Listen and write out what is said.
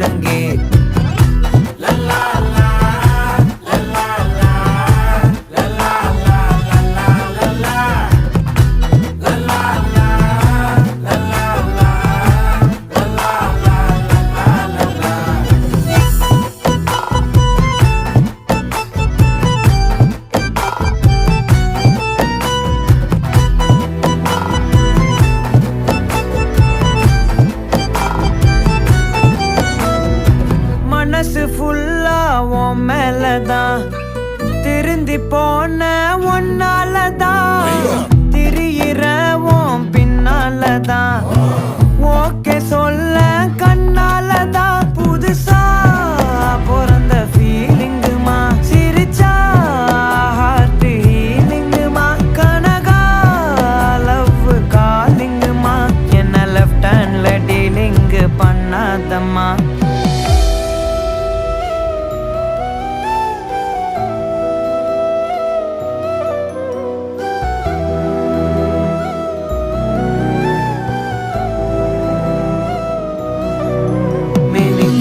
முழங்கே. மனசு ஃபுல்லா உன் மேலதான், திருந்தி போன ஒன்னாலதான், திரியிற உன் பின்னாலதான், ஓகே சொல்ல கண்ணாலதான். புதுசா பிறந்த ஃபீலிங்குமா, சிரிச்சா ஹார்ட் ஹீலிங்குமா, கனகா லவ் காலிங்குமா, என்ன லெஃப்ட் ஹேண்ட்ல டீலிங்கு பண்ணாதம்மா.